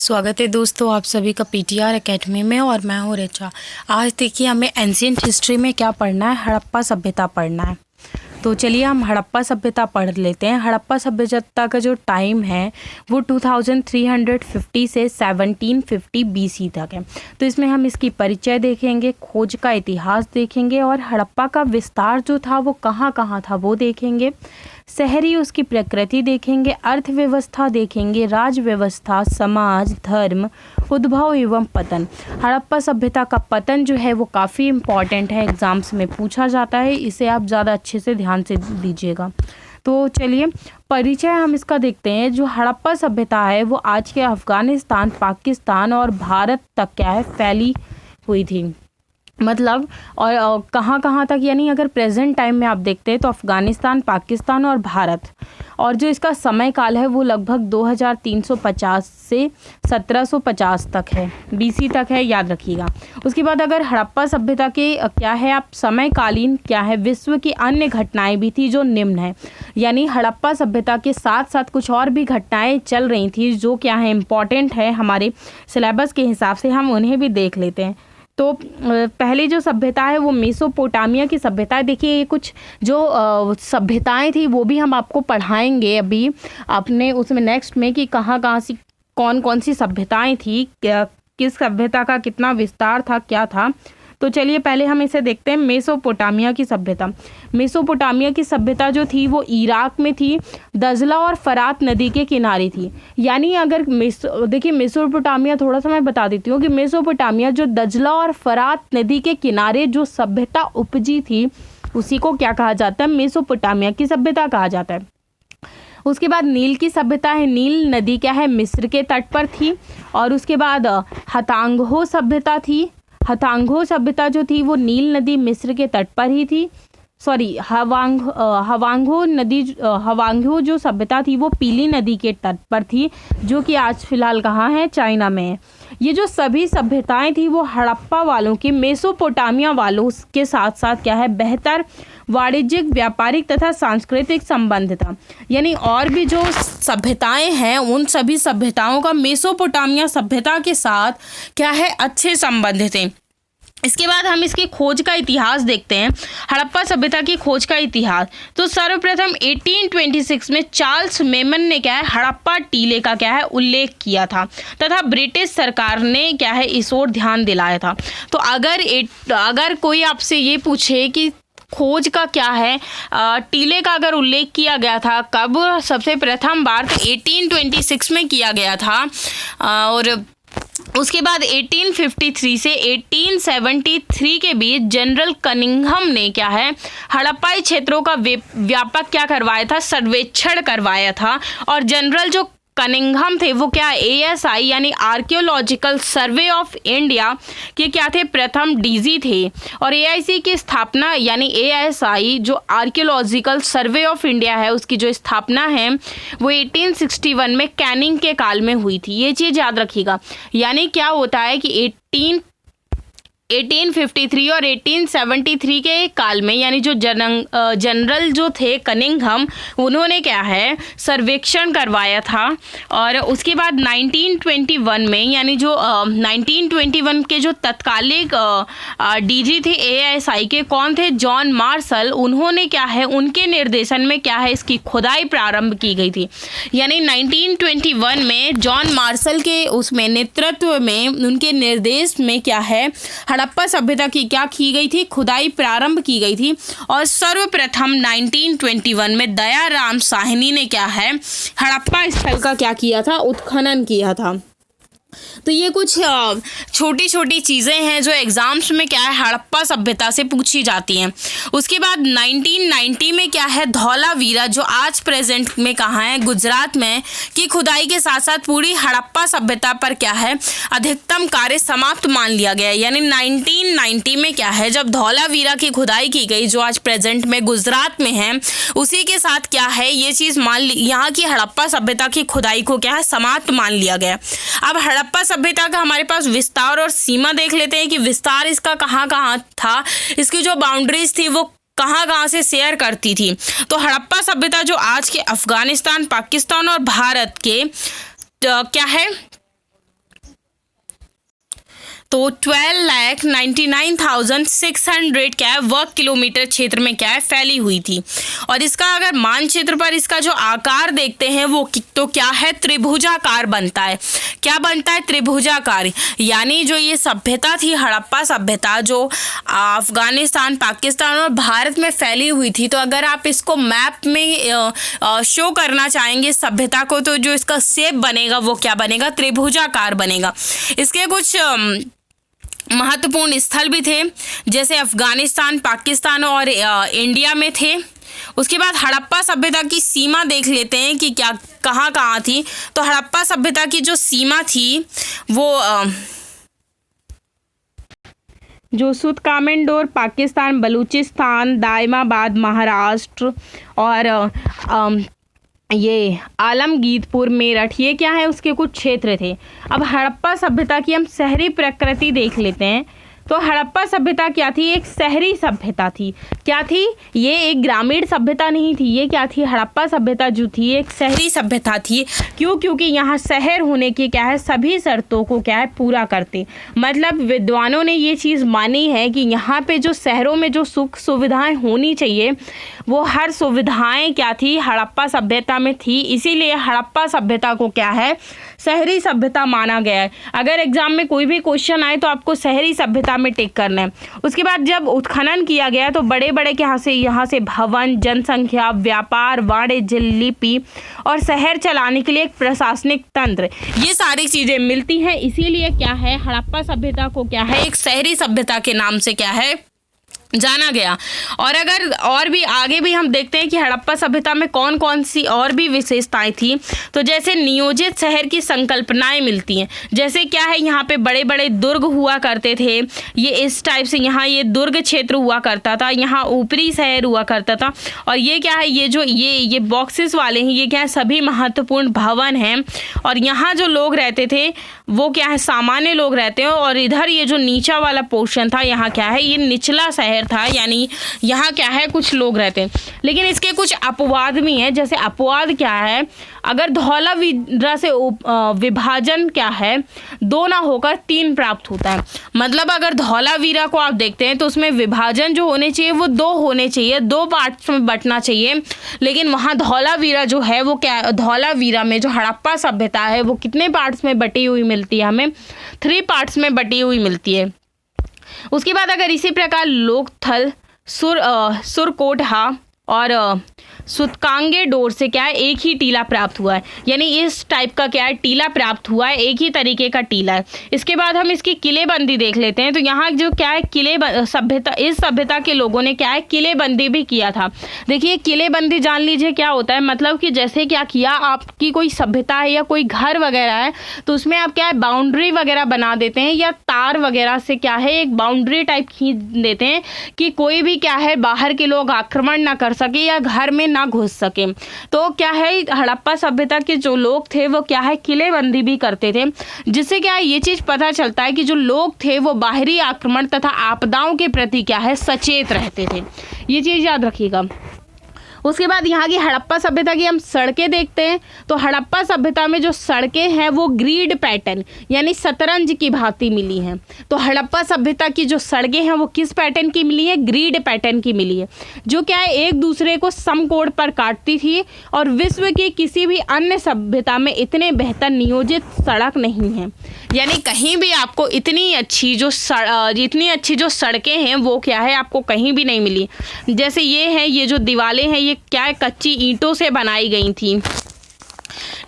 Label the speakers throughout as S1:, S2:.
S1: स्वागत है दोस्तों आप सभी का पीटीआर एकेडमी में। और मैं हूँ रिचा। आज देखिए हमें एंशिएंट हिस्ट्री में क्या पढ़ना है, हड़प्पा सभ्यता पढ़ना है। तो चलिए हम हड़प्पा सभ्यता पढ़ लेते हैं। हड़प्पा सभ्यता का जो टाइम है वो 2350 से 1750 बीसी तक है। तो इसमें हम इसकी परिचय देखेंगे, खोज का इतिहास देखेंगे और हड़प्पा का विस्तार जो था वो कहाँ कहाँ था वो देखेंगे। शहरी उसकी प्रकृति देखेंगे, अर्थव्यवस्था देखेंगे, राज व्यवस्था, समाज, धर्म, उद्भव एवं पतन। हड़प्पा सभ्यता का पतन जो है वो काफ़ी इम्पॉर्टेंट है, एग्जाम्स में पूछा जाता है, इसे आप ज़्यादा अच्छे से ध्यान से दीजिएगा। तो चलिए परिचय हम इसका देखते हैं। जो हड़प्पा सभ्यता है वो आज के अफ़गानिस्तान, पाकिस्तान और भारत तक क्या है फैली हुई थी। मतलब और कहाँ कहाँ तक, यानी अगर प्रेजेंट टाइम में आप देखते हैं तो अफ़गानिस्तान, पाकिस्तान और भारत। और जो इसका समय काल है वो लगभग 2350 से 1750 तक है, बीसी तक है, याद रखिएगा। उसके बाद अगर हड़प्पा सभ्यता के क्या है आप समयकालीन क्या है विश्व की अन्य घटनाएं भी थी जो निम्न है। यानी हड़प्पा सभ्यता के साथ साथ कुछ और भी घटनाएं चल रही थी जो क्या है इम्पॉर्टेंट है हमारे सिलेबस के हिसाब से, हम उन्हें भी देख लेते हैं। तो पहली जो सभ्यता है वो मेसोपोटामिया की सभ्यता है। देखिए ये कुछ जो सभ्यताएं थी वो भी हम आपको पढ़ाएंगे अभी अपने उसमें नेक्स्ट में कि कहाँ कहाँ सी कौन कौन सी सभ्यताएं थी, किस सभ्यता का कितना विस्तार था, क्या था। तो चलिए पहले हम इसे देखते हैं, मेसोपोटामिया की सभ्यता। मेसोपोटामिया की सभ्यता जो थी वो इराक में थी, दजला और फरात नदी के किनारे थी। यानी अगर देखिए मेसोपोटामिया, थोड़ा सा मैं बता देती हूँ कि मेसोपोटामिया जो दजला और फरात नदी के किनारे जो सभ्यता उपजी थी उसी को क्या कहा जाता है, मेसोपोटामिया की सभ्यता कहा जाता है। उसके बाद नील की सभ्यता है। नील नदी क्या है मिस्र के तट पर थी। और उसके बाद हतांगहो सभ्यता थी। हतांगो सभ्यता जो थी वो नील नदी मिस्र के तट पर ही थी। सॉरी हवांगो जो सभ्यता थी वो पीली नदी के तट पर थी, जो कि आज फिलहाल कहाँ है, चाइना में है। ये जो सभी सभ्यताएं थी वो हड़प्पा वालों की मेसोपोटामिया वालों के साथ साथ क्या है बेहतर वाणिज्यिक, व्यापारिक तथा सांस्कृतिक संबंध था। यानी और भी जो सभ्यताएं हैं उन सभी सभ्यताओं का मेसोपोटामिया सभ्यता के साथ क्या है अच्छे संबंध थे। इसके बाद हम इसकी खोज का इतिहास देखते हैं। हड़प्पा सभ्यता की खोज का इतिहास तो सर्वप्रथम 1826 में चार्ल्स मेमन ने क्या है हड़प्पा टीले का क्या है उल्लेख किया था तथा ब्रिटिश सरकार ने क्या है इस ओर ध्यान दिलाया था। तो अगर कोई आपसे ये पूछे कि खोज का क्या है, टीले का अगर उल्लेख किया गया था कब, सबसे प्रथम बार तो 1826 में किया गया था। और उसके बाद 1853 से 1873 के बीच जनरल कनिंघम ने क्या है हड़प्पाई क्षेत्रों का व्यापक क्या करवाया था, सर्वेक्षण करवाया था। और जनरल जो कनिंघम थे वो क्या ASI यानी आर्कियोलॉजिकल सर्वे ऑफ इंडिया के क्या थे, प्रथम डीजी थे। और AIC की स्थापना यानी ASI जो आर्कियोलॉजिकल सर्वे ऑफ इंडिया है उसकी जो स्थापना है वो 1861 में कैनिंग के काल में हुई थी। ये चीज़ याद रखिएगा। यानी क्या होता है कि 1853 और 1873 के काल में यानी जो जनरल जो थे कनिंघम उन्होंने क्या है सर्वेक्षण करवाया था। और उसके बाद 1921 में यानी जो 1921 के जो तत्कालिक डीजी थे ASI के कौन थे, जॉन मार्शल, उन्होंने क्या है उनके निर्देशन में क्या है इसकी खुदाई प्रारंभ की गई थी। यानी 1921 में जॉन मार्शल के उसमें नेतृत्व में उनके निर्देश में क्या है हड़प्पा सभ्यता की क्या की गई थी, खुदाई प्रारंभ की गई थी। और सर्वप्रथम 1921 में दयाराम साहनी ने क्या है हड़प्पा स्थल का क्या किया था, उत्खनन किया था। तो ये कुछ छोटी छोटी चीज़ें हैं जो एग्ज़ाम्स में क्या है हड़प्पा सभ्यता से पूछी जाती हैं। उसके बाद 1990 में क्या है धौलावीरा जो आज प्रेजेंट में कहाँ है, गुजरात में, की खुदाई के साथ साथ पूरी हड़प्पा सभ्यता पर क्या है अधिकतम कार्य समाप्त मान लिया गया। यानी 1990 में क्या है जब धौलावीरा की खुदाई की गई जो आज प्रेजेंट में गुजरात में है, उसी के साथ क्या है ये चीज़ यहाँ की हड़प्पा सभ्यता की खुदाई को क्या है समाप्त मान लिया गया। अब हड़प्पा सभ्यता का हमारे पास विस्तार और सीमा देख लेते हैं कि विस्तार इसका कहाँ कहाँ था, इसकी जो बाउंड्रीज थी वो कहाँ कहाँ से शेयर करती थी। तो हड़प्पा सभ्यता जो आज के अफगानिस्तान, पाकिस्तान और भारत के क्या है तो 12,99,600 क्या है वर्ग किलोमीटर क्षेत्र में क्या है फैली हुई थी। और इसका अगर मानचित्र पर इसका जो आकार देखते हैं वो तो क्या है त्रिभुजाकार बनता है। क्या बनता है? त्रिभुजाकार। यानी जो ये सभ्यता थी हड़प्पा सभ्यता जो अफगानिस्तान, पाकिस्तान और भारत में फैली हुई थी, तो अगर आप इसको मैप में शो करना चाहेंगे सभ्यता को, तो जो इसका शेप बनेगा वो क्या बनेगा? त्रिभुजाकार बनेगा। इसके कुछ महत्वपूर्ण स्थल भी थे, जैसे अफगानिस्तान, पाकिस्तान और इंडिया में थे। उसके बाद हड़प्पा सभ्यता की सीमा देख लेते हैं कि क्या कहाँ थी। तो हड़प्पा सभ्यता की जो सीमा थी वो जो सुतकामेंडोर पाकिस्तान, बलूचिस्तान, दायमाबाद महाराष्ट्र और ये आलमगीरपुर, मेरठ, ये क्या है उसके कुछ क्षेत्र थे। अब हड़प्पा सभ्यता की हम शहरी प्रकृति देख लेते हैं। तो हड़प्पा सभ्यता क्या थी? एक शहरी सभ्यता थी। क्या थी? ये एक ग्रामीण सभ्यता नहीं थी। ये क्या थी? हड़प्पा सभ्यता जो थी एक शहरी सभ्यता थी। क्यों? क्योंकि यहाँ शहर होने की क्या है सभी शर्तों को क्या है पूरा करते। मतलब विद्वानों ने ये चीज़ मानी है कि यहाँ पे जो शहरों में जो सुख सुविधाएं होनी चाहिए वो हर सुविधाएं क्या थी? हड़प्पा सभ्यता में थी। इसीलिए हड़प्पा सभ्यता को क्या है शहरी सभ्यता माना गया है। अगर एग्जाम में कोई भी क्वेश्चन आए तो आपको शहरी सभ्यता में टिक करना है। उसके बाद जब उत्खनन किया गया तो बड़े बड़े यहाँ से भवन, जनसंख्या, व्यापार, वाणिज्य, लिपि और शहर चलाने के लिए एक प्रशासनिक तंत्र, ये सारी चीज़ें मिलती हैं। इसीलिए क्या है हड़प्पा सभ्यता को क्या है एक शहरी सभ्यता के नाम से क्या है जाना गया। और अगर और भी आगे भी हम देखते हैं कि हड़प्पा सभ्यता में कौन कौन सी और भी विशेषताएं थी। तो जैसे नियोजित शहर की संकल्पनाएं मिलती हैं। जैसे क्या है यहाँ पे बड़े बड़े दुर्ग हुआ करते थे। ये इस टाइप से यहाँ ये दुर्ग क्षेत्र हुआ करता था, यहाँ ऊपरी शहर हुआ करता था। और ये क्या है ये जो ये बॉक्सेस वाले हैं ये क्या है सभी महत्वपूर्ण भवन हैं। और यहाँ जो लोग रहते थे वो क्या है सामान्य लोग रहते हैं। और इधर ये जो नीचा वाला पोर्शन था यहाँ क्या है ये निचला शहर था, यानी यहाँ क्या है कुछ लोग रहते हैं। लेकिन इसके कुछ अपवाद भी हैं। जैसे अपवाद क्या है, अगर धौलावीरा से विभाजन क्या है 2 ना होकर 3 प्राप्त होता है। मतलब अगर धौलावीरा को आप देखते हैं तो उसमें विभाजन जो होने चाहिए वो 2 होने चाहिए, 2 पार्ट्स में बंटना चाहिए। लेकिन वहाँ धौलावीरा जो है वो क्या, धौलावीरा में जो हड़प्पा सभ्यता है वो कितने पार्ट्स में बटी हुई मिलती है? हमें 3 पार्ट्स में बटी हुई मिलती है। उसके बाद अगर इसी प्रकार लोकथल, सुरकोटहा और सुतकांगे डोर से क्या है एक ही टीला प्राप्त हुआ है। यानी इस टाइप का क्या है टीला प्राप्त हुआ है, एक ही तरीके का टीला है। इसके बाद हम इसकी किलेबंदी देख लेते हैं। तो यहाँ जो क्या है सभ्यता, इस सभ्यता के लोगों ने क्या है किलेबंदी भी किया था। देखिए किलेबंदी जान लीजिए क्या होता है। मतलब कि जैसे क्या किया, आपकी कोई सभ्यता है या कोई घर वगैरह है तो उसमें आप क्या है बाउंड्री वगैरह बना देते हैं या तार वगैरह से क्या है एक बाउंड्री टाइप खींच देते हैं कि कोई भी क्या है बाहर के लोग आक्रमण ना कर सके या घर में ना घुस सके। तो क्या है हड़प्पा सभ्यता के जो लोग थे वो क्या है किलेबंदी भी करते थे, जिससे क्या है ये चीज पता चलता है कि जो लोग थे वो बाहरी आक्रमण तथा आपदाओं के प्रति क्या है सचेत रहते थे। ये चीज याद रखिएगा। उसके बाद यहाँ की हड़प्पा सभ्यता की हम सड़कें देखते हैं। तो हड़प्पा सभ्यता में जो सड़कें हैं वो ग्रिड पैटर्न यानी शतरंज की भांति मिली हैं। तो हड़प्पा सभ्यता की जो सड़कें हैं वो किस पैटर्न की मिली है? ग्रिड पैटर्न की मिली है, जो क्या है एक दूसरे को समकोण पर काटती थी। और विश्व की किसी भी अन्य सभ्यता में इतने बेहतर नियोजित सड़क नहीं है। यानी कहीं भी आपको इतनी अच्छी जो सड़कें हैं वो क्या है आपको कहीं भी नहीं मिली। जैसे ये है, ये जो दीवारें हैं ये क्या है कच्ची ईंटों से बनाई गई थी।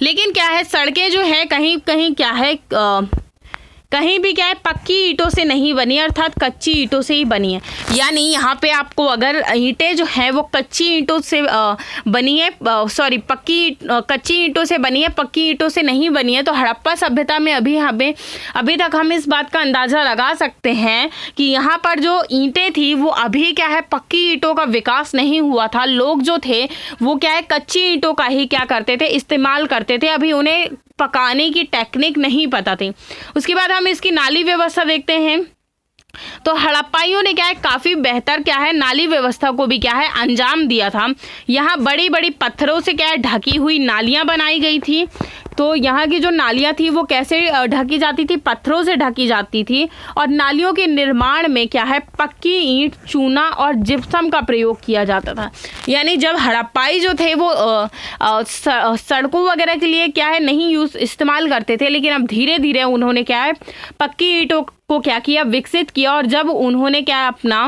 S1: लेकिन क्या है सड़कें जो है कहीं कहीं क्या है कहीं भी क्या है पक्की ईंटों से नहीं बनी, अर्थात कच्ची ईंटों से ही बनी है। यानी यहाँ पे आपको अगर ईंटें जो है वो कच्ची ईंटों से बनी है, कच्ची ईंटों से बनी है, पक्की ईंटों से नहीं बनी है। तो हड़प्पा सभ्यता में अभी तक हम इस बात का अंदाज़ा लगा सकते हैं कि यहाँ पर जो ईंटें थी वो अभी क्या है पक्की ईंटों का विकास नहीं हुआ था। लोग जो थे वो क्या है कच्ची ईंटों का ही क्या करते थे इस्तेमाल करते थे। अभी उन्हें पकाने की टेक्निक नहीं पता थी। उसके बाद हम इसकी नाली व्यवस्था देखते हैं। तो हड़प्पाइयों ने क्या है काफ़ी बेहतर क्या है नाली व्यवस्था को भी क्या है अंजाम दिया था। यहाँ बड़ी बड़ी पत्थरों से क्या है ढकी हुई नालियाँ बनाई गई थी। तो यहाँ की जो नालियाँ थी वो कैसे ढकी जाती थी, पत्थरों से ढकी जाती थी। और नालियों के निर्माण में क्या है, पक्की ईंट, चूना और जिप्सम का प्रयोग किया जाता था। यानी जब हड़प्पाई जो थे वो सड़कों वगैरह के लिए क्या है नहीं इस्तेमाल करते थे, लेकिन अब धीरे धीरे उन्होंने क्या है पक्की ईंटों को क्या किया, विकसित किया। और जब उन्होंने क्या अपना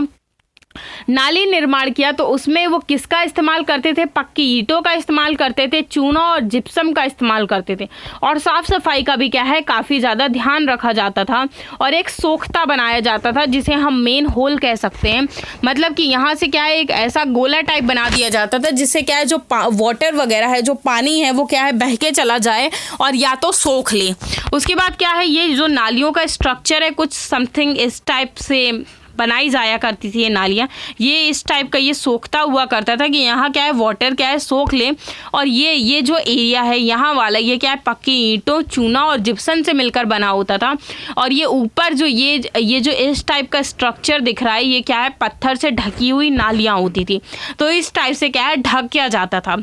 S1: नाली निर्माण किया तो उसमें वो किसका इस्तेमाल करते थे, पक्की ईंटों का इस्तेमाल करते थे, चूना और जिप्सम का इस्तेमाल करते थे। और साफ सफाई का भी क्या है काफ़ी ज़्यादा ध्यान रखा जाता था। और एक सोख्ता बनाया जाता था जिसे हम मेन होल कह सकते हैं। मतलब कि यहाँ से क्या है एक ऐसा गोला टाइप बना दिया जाता था जिससे क्या है जो वाटर वगैरह है, जो पानी है वो क्या है बह के चला जाए और या तो सोख ले। उसके बाद क्या है ये जो नालियों का स्ट्रक्चर है कुछ समथिंग इस टाइप से बनाई जाया करती थी ये नालियाँ। ये इस टाइप का ये सोखता हुआ करता था कि यहाँ क्या है वाटर क्या है सोख ले। और ये जो एरिया है यहाँ वाला ये क्या है पक्की ईंटों, चूना और जिप्सम से मिलकर बना होता था। और ये ऊपर जो ये जो इस टाइप का स्ट्रक्चर दिख रहा है ये क्या है पत्थर से ढकी हुई नालियाँ होती थी। तो इस टाइप से क्या है ढक किया जाता था।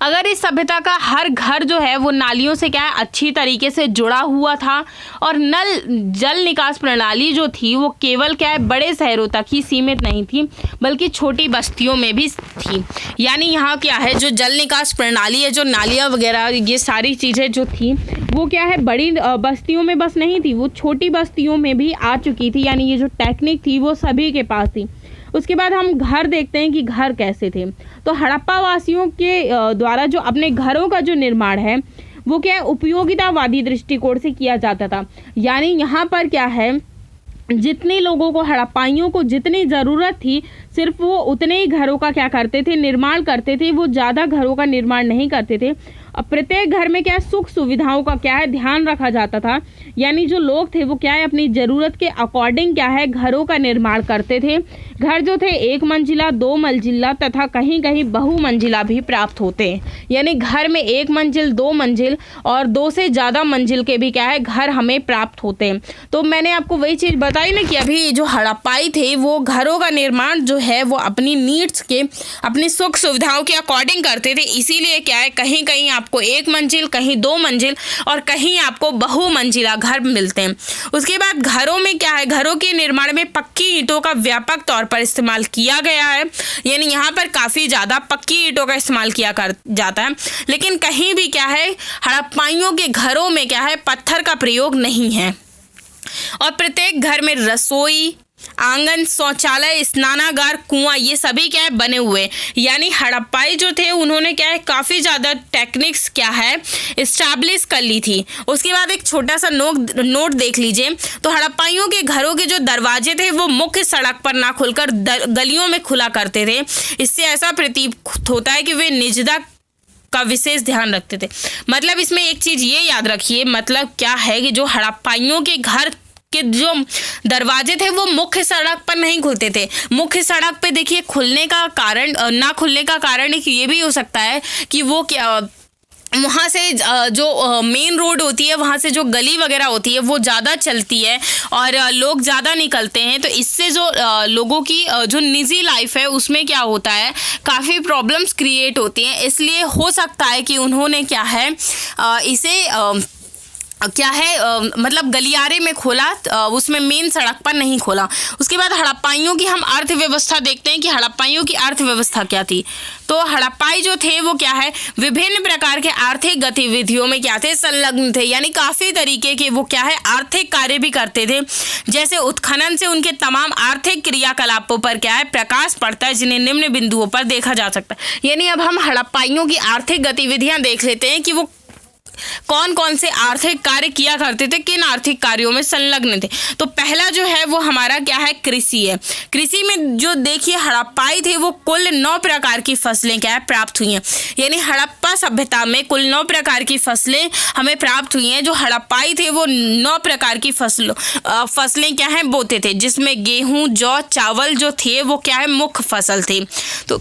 S1: अगर इस सभ्यता का हर घर जो है वो नालियों से क्या है अच्छी तरीके से जुड़ा हुआ था। और नल जल निकास प्रणाली जो थी वो केवल क्या है बड़े शहरों तक ही सीमित नहीं थी बल्कि छोटी बस्तियों में भी थी। यानी यहाँ क्या है जो जल निकास प्रणाली है, जो नालियाँ वगैरह ये सारी चीज़ें जो थी वो क्या है बड़ी बस्तियों में बस नहीं थी, वो छोटी बस्तियों में भी आ चुकी थी। यानी ये जो टेक्निक थी वो सभी के पास थी। उसके बाद हम घर देखते हैं कि घर कैसे थे। तो हड़प्पा वासियों के द्वारा जो अपने घरों का जो निर्माण है वो क्या है उपयोगितावादी दृष्टिकोण से किया जाता था। यानी यहाँ पर क्या है जितने लोगों को हड़प्पाइयों को जितनी ज़रूरत थी सिर्फ वो उतने ही घरों का क्या करते थे निर्माण करते थे, वो ज़्यादा घरों का निर्माण नहीं करते थे। अब प्रत्येक घर में क्या है सुख सुविधाओं का क्या है ध्यान रखा जाता था। यानी जो लोग थे वो क्या है अपनी ज़रूरत के अकॉर्डिंग क्या है घरों का निर्माण करते थे। घर जो थे 1 मंजिला, 2 मंजिला तथा कहीं कहीं बहुमंजिला भी प्राप्त होते हैं। यानी घर में 1 मंजिल, 2 मंजिल और 2 से ज़्यादा मंजिल के भी क्या है घर हमें प्राप्त होते हैं। तो मैंने आपको वही चीज़ बताई ना कि अभी जो हड़प्पाई थे वो घरों का निर्माण जो है वो अपनी नीड्स के, अपनी सुख सुविधाओं के अकॉर्डिंग करते थे। इसीलिए क्या है कहीं कहीं आपको 1 मंजिल, कहीं 2 मंजिल और कहीं आपको बहुमंजिला घर मिलते हैं। उसके बाद घरों में क्या है घरों के निर्माण में पक्की ईंटों का व्यापक तौर पर इस्तेमाल किया गया है। यानी यहाँ पर काफ़ी ज़्यादा पक्की ईंटों का इस्तेमाल किया जाता है। लेकिन कहीं भी क्या है हड़प्पाइयों के घरों में क्या है पत्थर का प्रयोग नहीं है। और प्रत्येक घर में रसोई, आंगन, शौचालय, स्नानागार, कुआं ये सभी क्या है बने हुए। यानी हड़प्पाई जो थे उन्होंने क्या है काफ़ी ज़्यादा टेक्निक्स क्या है इस्टेब्लिश कर ली थी। उसके बाद एक छोटा सा नोट देख लीजिए। तो हड़प्पाइयों के घरों के जो दरवाजे थे वो मुख्य सड़क पर ना खुलकर गलियों में खुला करते थे। इससे ऐसा प्रतीत होता है कि वे निजता का विशेष ध्यान रखते थे। मतलब इसमें एक चीज़ ये याद रखिए, मतलब क्या है कि जो हड़प्पाइयों के घर के जो दरवाजे थे वो मुख्य सड़क पर नहीं खुलते थे। मुख्य सड़क पे देखिए खुलने का कारण ना खुलने का कारण एक ये भी हो सकता है कि वो क्या वहाँ से जो मेन रोड होती है वहाँ से जो गली वगैरह होती है वो ज़्यादा चलती है और लोग ज़्यादा निकलते हैं। तो इससे जो लोगों की जो निजी लाइफ है उसमें क्या होता है काफ़ी प्रॉब्लम्स क्रिएट होती हैं। इसलिए हो सकता है कि उन्होंने क्या है इसे क्या है मतलब गलियारे में खोला, उसमें मेन सड़क पर नहीं खोला। उसके बाद हड़प्पाइयों की हम अर्थव्यवस्था देखते हैं कि हड़प्पाइयों की अर्थव्यवस्था क्या थी। तो हड़प्पाई जो थे वो क्या है विभिन्न प्रकार के आर्थिक गतिविधियों में क्या थे संलग्न थे। यानी काफ़ी तरीके के वो क्या है आर्थिक कार्य भी करते थे। जैसे उत्खनन से उनके तमाम आर्थिक क्रियाकलापों पर क्या है प्रकाश पड़ता है जिन्हें निम्न बिंदुओं पर देखा जा सकता है। यानी अब हम हड़प्पाइयों की आर्थिक गतिविधियाँ देख लेते हैं कि वो कौन कौन से आर्थिक कार्य किया करते थे, किन आर्थिक कार्यों में संलग्न थे। तो पहला जो है वो हमारा क्या है कृषि है। कृषि में जो देखिए हड़प्पाई थे वो कुल 9 प्रकार की फसलें क्या है प्राप्त हुई हैं। यानी हड़प्पा सभ्यता में कुल 9 प्रकार की फसलें हमें प्राप्त हुई हैं। जो हड़प्पाई थे वो 9 प्रकार की फसलें क्या है बोते थे, जिसमें गेहूँ, जौ, चावल जो थे वो क्या है मुख्य फसल थे। तो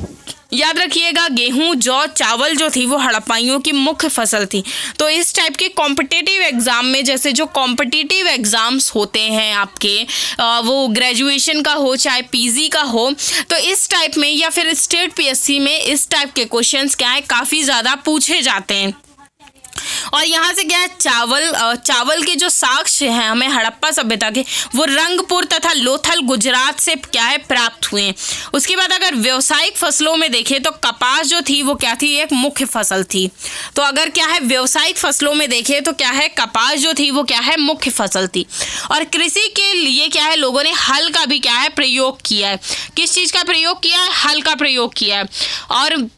S1: याद रखिएगा गेहूं, जौ, चावल जो थी वो हड़प्पाइयों की मुख्य फसल थी। तो इस टाइप के कॉम्पिटिटिव एग्ज़ाम में जैसे जो कॉम्पिटिटिव एग्ज़ाम्स होते हैं आपके वो ग्रेजुएशन का हो चाहे पीजी का हो, तो इस टाइप में या फिर स्टेट पीएससी में इस टाइप के क्वेश्चंस क्या है काफ़ी ज़्यादा पूछे जाते हैं। और यहाँ से क्या है, चावल के जो साक्ष्य हैं हमें हड़प्पा सभ्यता के, वो रंगपुर तथा लोथल गुजरात से क्या है प्राप्त हुए हैं। उसके बाद अगर व्यावसायिक फसलों में देखें तो कपास जो थी वो क्या थी, एक मुख्य फसल थी। तो अगर क्या है व्यावसायिक फसलों में देखें तो क्या है, कपास जो थी वो क्या है, मुख्य फसल थी। और कृषि के लिए क्या है, लोगों ने हल का भी क्या है प्रयोग किया है। किस चीज का प्रयोग किया है, हल का प्रयोग किया है। और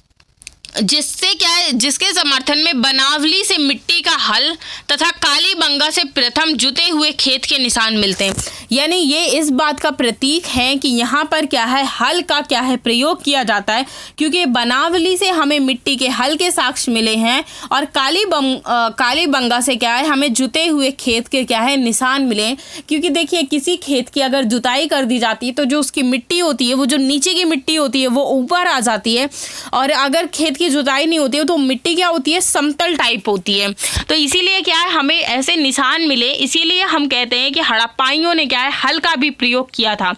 S1: जिससे क्या है, जिसके समर्थन में बनावली से मिट्टी का हल तथा कालीबंगा से प्रथम जुते हुए खेत के निशान मिलते हैं। यानी ये इस बात का प्रतीक है कि यहाँ पर क्या है, हल का क्या है प्रयोग किया जाता है, क्योंकि बनावली से हमें मिट्टी के हल के साक्ष्य मिले हैं और कालीबंगा से क्या है, हमें जुते हुए खेत के क्या है निशान मिले। क्योंकि देखिए किसी खेत की अगर जुताई कर दी जाती है तो जो उसकी मिट्टी होती है, वो जो नीचे की मिट्टी होती है वो ऊपर आ जाती है, और अगर खेत की जुताई नहीं होती है तो मिट्टी क्या होती है, समतल टाइप होती है। तो इसीलिए क्या है, हमें ऐसे निशान मिले, इसीलिए हम कहते हैं कि हड़प्पाइयों ने क्या है, हल का भी प्रयोग किया था।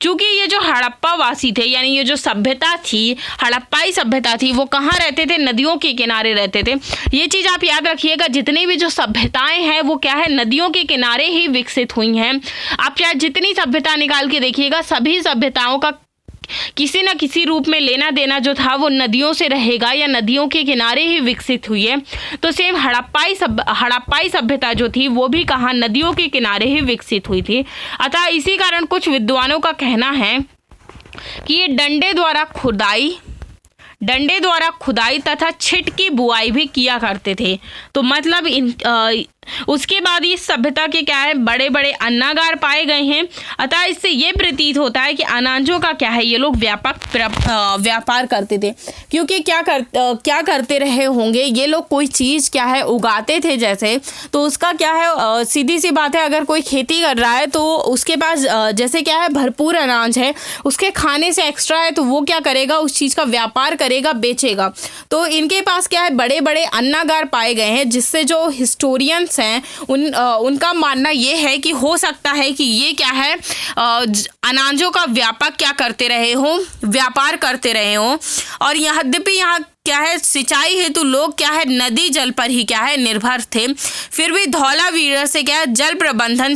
S1: क्योंकि ये जो हड़प्पा वासी थे, यानी ये जो सभ्यता थी, हड़प्पाई सभ्यता थी, वो कहाँ रहते थे, नदियों के किनारे रहते थे। ये चीज़ आप याद रखिएगा, जितनी भी जो सभ्यताएं हैं वो क्या है, नदियों के किनारे ही विकसित हुई हैं। आप चाहे जितनी सभ्यता निकाल के देखिएगा, सभी सभ्यताओं का किसी न किसी रूप में लेना देना जो था वो नदियों से रहेगा या नदियों के किनारे ही विकसित हुई है। तो सेम हड़प्पाई सभ्यता जो थी वो भी कहाँ, नदियों के किनारे ही विकसित हुई थी। अतः इसी कारण कुछ विद्वानों का कहना है कि ये डंडे द्वारा खुदाई तथा छिट की बुआई भी किया करते थे। तो मतलब उसके बाद इस सभ्यता के क्या है, बड़े बड़े अन्नागार पाए गए हैं। अतः इससे ये प्रतीत होता है कि अनाजों का क्या है, ये लोग व्यापार करते थे। क्योंकि क्या करते रहे होंगे ये लोग, कोई चीज़ क्या है उगाते थे जैसे, तो उसका क्या है, सीधी सी बात है, अगर कोई खेती कर रहा है तो उसके पास जैसे क्या है भरपूर अनाज है, उसके खाने से एक्स्ट्रा है, तो वो क्या करेगा, उस चीज़ का व्यापार करेगा, बेचेगा। तो इनके पास क्या है, बड़े बड़े अन्नागार पाए गए हैं, जिससे जो हिस्टोरियंस हैं उनका मानना ये है कि हो सकता है कि ये क्या है, अनाजों का व्यापक व्यापार करते रहे हों। और यद्यपि यहाँ क्या है, सिंचाई हेतु लोग क्या है, नदी जल पर ही क्या है निर्भर थे। फिर भी धौलावीरा से क्या है, जल प्रबंधन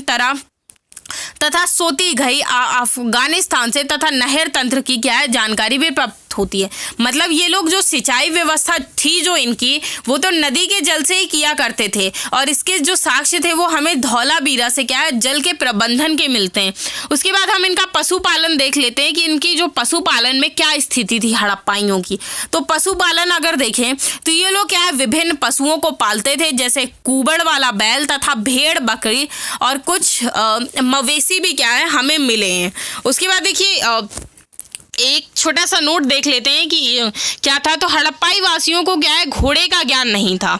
S1: तथा सोती घई अफगानिस्तान से तथा नहर तंत्र की क्या है जानकारी भी प्राप्त होती है। मतलब ये लोग जो सिंचाई व्यवस्था थी जो इनकी, वो तो नदी के जल से ही किया करते थे, और इसके जो साक्ष्य थे वो हमें धौलावीरा से क्या है, जल के प्रबंधन के मिलते हैं। उसके बाद हम इनका पशुपालन देख लेते हैं कि इनकी जो पशुपालन में क्या स्थिति थी हड़प्पाइयों की। तो पशुपालन अगर देखें तो ये लोग क्या है, विभिन्न पशुओं को पालते थे, जैसे कुबड़ वाला बैल तथा भेड़ बकरी और कुछ मवेशी भी क्या है हमें मिले हैं। उसके बाद देखिए एक छोटा सा नोट देख लेते हैं कि क्या था। तो हड़प्पाई वासियों को क्या है, घोड़े का ज्ञान नहीं था।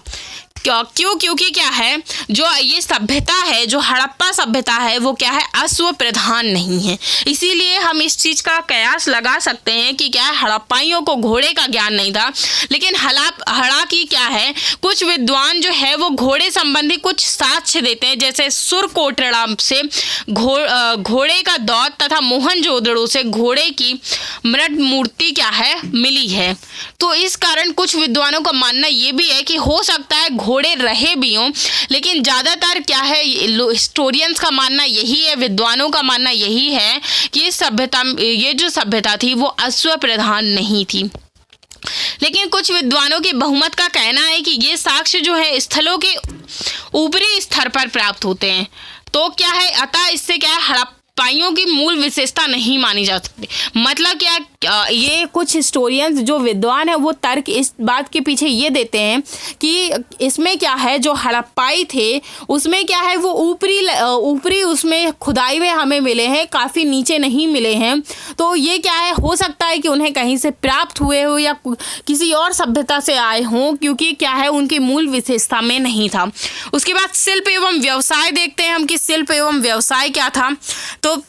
S1: क्योंकि क्या है, जो ये सभ्यता है, जो हड़प्पा सभ्यता है, वो क्या है, अश्व प्रधान नहीं है। इसीलिए हम इस चीज़ का कयास लगा सकते हैं कि क्या है, हड़प्पाइयों को घोड़े का ज्ञान नहीं था। लेकिन हालांकि क्या है, कुछ विद्वान जो है वो घोड़े संबंधी कुछ साक्ष्य देते हैं, जैसे सुरकोटड़ा से घोड़े का दौत तथा मोहनजोदड़ो से घोड़े की मृत मूर्ति क्या है मिली है। तो इस कारण कुछ विद्वानों का मानना ये भी है कि हो सकता है घोड़े रहे भी हों, लेकिन ज़्यादातर क्या है, हिस्टोरियंस का मानना यही है, विद्वानों का मानना यही है कि ये जो सभ्यता थी वो अश्व प्रधान नहीं थी। लेकिन कुछ विद्वानों के बहुमत का कहना है कि ये साक्ष्य जो है स्थलों के ऊपरी स्तर पर प्राप्त होते हैं। तो क्या है, अतः इससे क्या है, हड़प्पाइयों की मूल विशेषता नहीं मानी जा सकती। मतलब क्या, ये कुछ हिस्टोरियंस जो विद्वान है वो तर्क इस बात के पीछे ये देते हैं कि इसमें क्या है, जो हड़प्पाई थे उसमें क्या है, वो ऊपरी उसमें खुदाई में हमें मिले हैं, काफ़ी नीचे नहीं मिले हैं। तो ये क्या है, हो सकता है कि उन्हें कहीं से प्राप्त हुए हो या किसी और सभ्यता से आए हों, क्योंकि क्या है, उनकी मूल विशेषता में नहीं था। उसके बाद शिल्प एवं व्यवसाय देखते हैं हम कि शिल्प एवं व्यवसाय क्या था। तो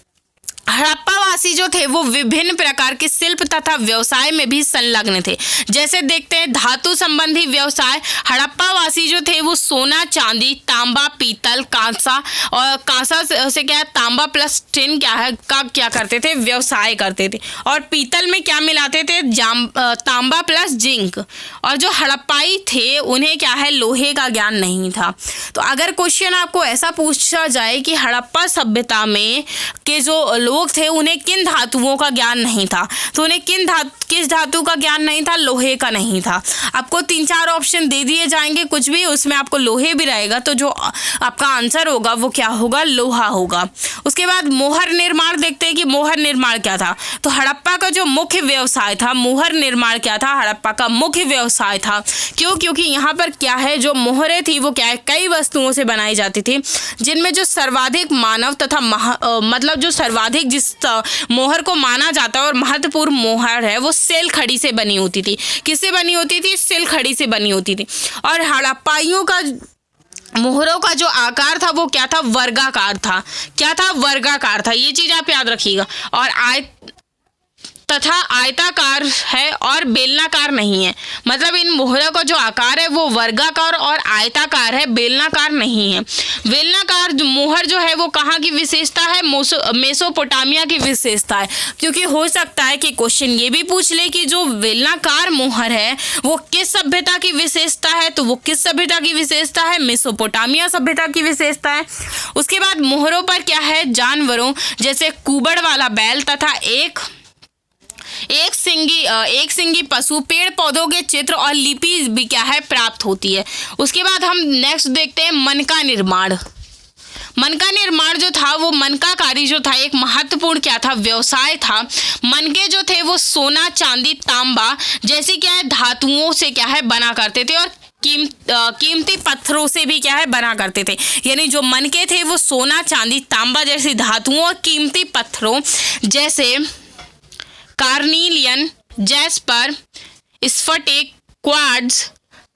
S1: हड़प्पावासी जो थे वो विभिन्न प्रकार के शिल्प तथा व्यवसाय में भी संलग्न थे। जैसे देखते हैं धातु संबंधी व्यवसाय, हड़प्पावासी जो थे वो सोना, चांदी, तांबा, पीतल, कांसा और कांसा से क्या है तांबा प्लस टिन क्या है का क्या करते थे, व्यवसाय करते थे। और पीतल में क्या मिलाते थे, तांबा प्लस जिंक। और जो हड़प्पाई थे उन्हें क्या है लोहे का ज्ञान नहीं था। तो अगर क्वेश्चन आपको ऐसा पूछा जाए कि हड़प्पा सभ्यता में के जो लोग थे उन्हें किन धातुओं का ज्ञान नहीं था, तो उन्हें किस धातु का ज्ञान नहीं था, लोहे का नहीं था। आपको 3-4 ऑप्शन दे दिए जाएंगे, कुछ भी उसमें आपको लोहे भी रहेगा, तो जो आपका आंसर होगा वो क्या होगा, लोहा होगा। उसके बाद मोहर निर्माण देखते हैं कि मोहर निर्माण क्या था। तो हड़प्पा का जो मुख्य व्यवसाय था, मोहर निर्माण क्या था, हड़प्पा का मुख्य व्यवसाय था। क्यों? क्योंकि यहाँ पर क्या है जो मोहरें थी वो क्या है कई वस्तुओं से बनाई जाती थी, जिनमें जो सर्वाधिक मानव तथा मतलब जो सर्वाधिक जिस मोहर को माना जाता है और महत्वपूर्ण मोहर है वो सेल खड़ी से बनी होती थी। किससे बनी होती थी? सेल खड़ी से बनी होती थी। और हड़प्पाइयों का मोहरों का जो आकार था वो क्या था, वर्गाकार था। क्या था? वर्गाकार था। ये चीज आप याद रखिएगा। और तथा आयताकार है और बेलनाकार नहीं है। मतलब इन मोहरों का जो आकार है वो वर्गाकार और आयताकार है, बेलनाकार नहीं है। बेलनाकार मोहर जो है वो कहाँ की विशेषता है? मेसोपोटामिया की विशेषता है। क्योंकि हो सकता है कि क्वेश्चन ये भी पूछ ले कि जो बेलनाकार मोहर है वो किस सभ्यता की विशेषता है, तो वो किस सभ्यता की विशेषता है? मेसोपोटामिया सभ्यता की विशेषता है। उसके बाद मोहरों पर क्या है, जानवरों जैसे कुबड़ वाला बैल तथा एक सिंगी पशु, पेड़ पौधों के चित्र और लिपि भी क्या है प्राप्त होती है। उसके बाद हम नेक्स्ट देखते हैं मन का निर्माण। मन का निर्माण जो था वो मनकाकारी जो था एक महत्वपूर्ण क्या था, व्यवसाय था। मनके जो थे वो सोना, चांदी, तांबा जैसी क्या है धातुओं से क्या है बना करते थे और कीमती पत्थरों से भी क्या है बना करते थे। यानी जो मनके थे वो सोना, चांदी, तांबा जैसी धातुओं और कीमती पत्थरों जैसे कार्निलियन, जैस्पर, स्फटिक, क्वार्ट्ज,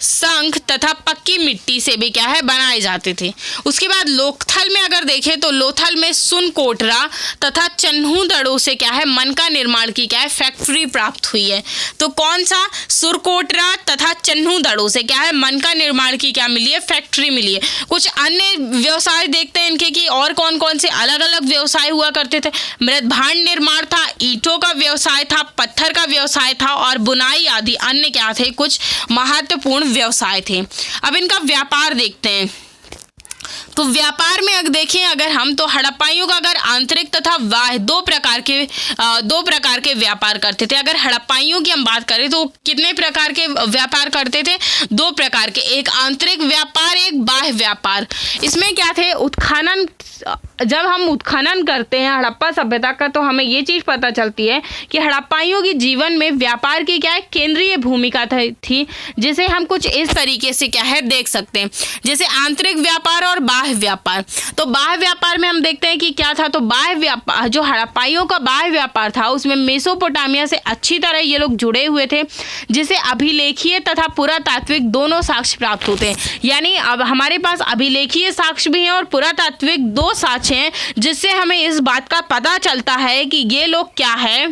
S1: शंख तथा पक्की मिट्टी से भी क्या है बनाए जाते थे। उसके बाद लोथल में अगर देखें तो लोथल में सुन कोटरा तथा चन्हू दड़ों से क्या है मन का निर्माण की क्या है फैक्ट्री प्राप्त हुई है। तो कौन सा? सुरकोटरा तथा चन्हू दड़ों से क्या है मन का निर्माण की क्या मिली है, फैक्ट्री मिली है। कुछ अन्य व्यवसाय देखते हैं इनके कि और कौन कौन से अलग अलग व्यवसाय हुआ करते थे। मृत भांड निर्माण था, ईंटों का व्यवसाय था, पत्थर का व्यवसाय था और बुनाई आदि अन्य क्या थे, कुछ महत्वपूर्ण व्यवसाय थे। अब इनका व्यापार देखते हैं। तो व्यापार में अगर देखें अगर हम तो हड़प्पाइयों का अगर आंतरिक तथा बाह्य दो प्रकार के व्यापार करते थे। अगर हड़प्पाइयों की हम बात करें तो कितने प्रकार के व्यापार करते थे? 2 प्रकार के, एक आंतरिक व्यापार, एक बाह्य व्यापार। इसमें क्या थे, उत्खनन। जब हम उत्खनन करते हैं हड़प्पा सभ्यता का तो हमें ये चीज़ पता चलती है कि हड़प्पाइयों के जीवन में व्यापार की क्या है केंद्रीय भूमिका थी, जिसे हम कुछ इस तरीके से क्या है देख सकते हैं, जैसे आंतरिक व्यापार और बाह्य व्यापार। तो बाह्य व्यापार में हम देखते हैं कि क्या था, तो बाह्य व्यापार जो हड़प्पाइयों का बाह्य व्यापार था उसमें मेसोपोटामिया से अच्छी तरह ये लोग जुड़े हुए थे, जिसे अभिलेखीय तथा पुरातात्विक दोनों साक्ष्य प्राप्त होते हैं। यानी अब हमारे पास अभिलेखीय साक्ष्य भी हैं और पुरातात्विक दो साक्ष्य हैं, जिससे हमें इस बात का पता चलता है कि ये लोग क्या है,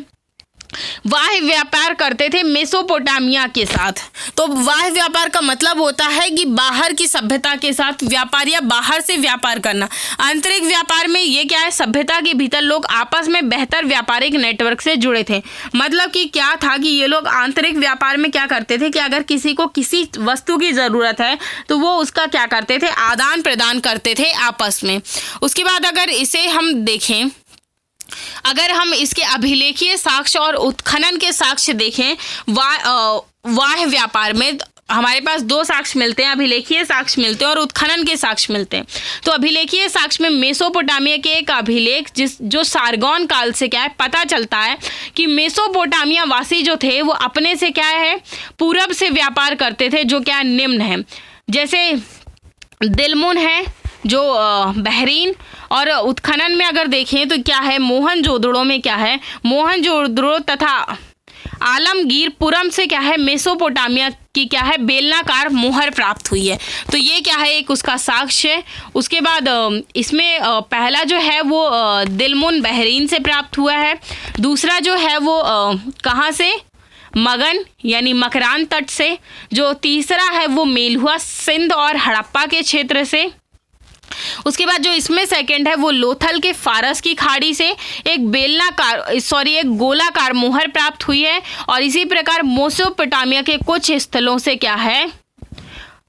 S1: वाह्य व्यापार करते थे मेसोपोटामिया के साथ। तो वाह्य व्यापार का मतलब होता है कि बाहर की सभ्यता के साथ व्यापार या बाहर से व्यापार करना। आंतरिक व्यापार में ये क्या है, सभ्यता के भीतर लोग आपस में बेहतर व्यापारिक नेटवर्क से जुड़े थे। मतलब कि क्या था कि ये लोग आंतरिक व्यापार में क्या करते थे कि अगर किसी को किसी वस्तु की ज़रूरत है तो वो उसका क्या करते थे, आदान प्रदान करते थे आपस में। उसके बाद अगर इसे हम देखें, अगर हम इसके अभिलेखीय साक्ष्य और उत्खनन के साक्ष्य देखें वाह्य व्यापार में हमारे पास 2 साक्ष्य मिलते हैं, अभिलेखीय साक्ष्य मिलते हैं और उत्खनन के साक्ष्य मिलते हैं। तो अभिलेखीय साक्ष्य में मेसोपोटामिया के एक अभिलेख जो सारगोन काल से क्या है पता चलता है कि मेसोपोटामिया वासी जो थे वो अपने से क्या है पूरब से व्यापार करते थे, जो क्या निम्न है, जैसे दिलमुन है जो बहरीन। और उत्खनन में अगर देखें तो क्या है, मोहनजोदड़ो में क्या है, मोहनजोदड़ो तथा आलमगीरपुरम से क्या है मेसोपोटामिया कि क्या है बेलनाकार मोहर प्राप्त हुई है। तो ये क्या है, एक उसका साक्ष्य है। उसके बाद इसमें पहला जो है वो दिलमुन बहरीन से प्राप्त हुआ है। दूसरा जो है वो कहाँ से, मगन यानी मकरान तट से। जो तीसरा है वो मेलुहा सिंध और हड़प्पा के क्षेत्र से। उसके बाद जो इसमें सेकंड है वो लोथल के फारस की खाड़ी से एक गोलाकार मोहर प्राप्त हुई है। और इसी प्रकार मेसोपोटामिया के कुछ स्थलों से क्या है,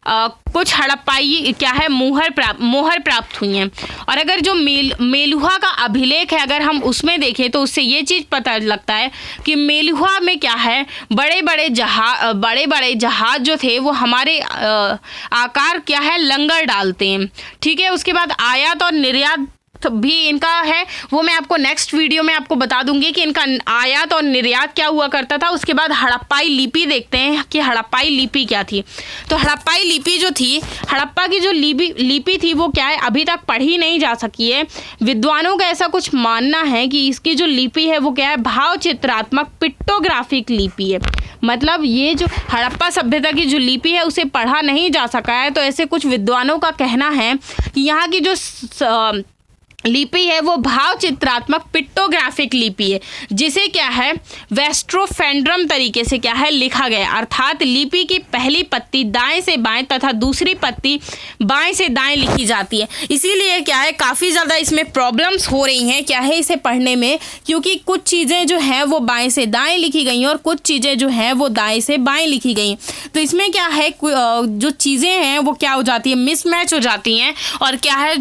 S1: कुछ हड़प्पाई क्या है मोहर प्राप्त हुई हैं। और अगर जो मेलुहा का अभिलेख है अगर हम उसमें देखें तो उससे ये चीज़ पता लगता है कि मेलुहा में क्या है, बड़े बड़े जहाज जो थे वो हमारे आकार क्या है लंगर डालते हैं। ठीक है, उसके बाद आयात और निर्यात भी इनका है, वो मैं आपको नेक्स्ट वीडियो में आपको बता दूंगी कि इनका आयात और निर्यात क्या हुआ करता था। उसके बाद हड़प्पाई लिपि देखते हैं कि हड़प्पाई लिपि क्या थी। तो हड़प्पाई लिपि जो थी, हड़प्पा की जो लिपि थी वो क्या है, अभी तक पढ़ी नहीं जा सकी है। विद्वानों का ऐसा कुछ मानना है कि इसकी जो लिपि है वो क्या है, भाव चित्रात्मक पिक्टोग्राफिक लिपि है। मतलब ये जो हड़प्पा सभ्यता की जो लिपि है उसे पढ़ा नहीं जा सका है। तो ऐसे कुछ विद्वानों का कहना है कि यहाँ की जो लिपि है वो भाव चित्रात्मक पिक्टोग्राफिक लिपि है, जिसे क्या है वेस्ट्रोफेंड्रम तरीके से क्या है लिखा गया। अर्थात लिपि की पहली पत्ती दाएं से बाएं तथा दूसरी पत्ती बाएं से दाएं लिखी जाती है। इसीलिए क्या है काफ़ी ज़्यादा इसमें प्रॉब्लम्स हो रही हैं क्या है इसे पढ़ने में, क्योंकि कुछ चीज़ें जो हैं वो बाएं से दाएं लिखी गई और कुछ चीज़ें जो हैं वो दाएं से बाएं लिखी गई। तो इसमें क्या है जो चीज़ें हैं वो क्या हो जाती है, मिसमैच हो जाती हैं और क्या है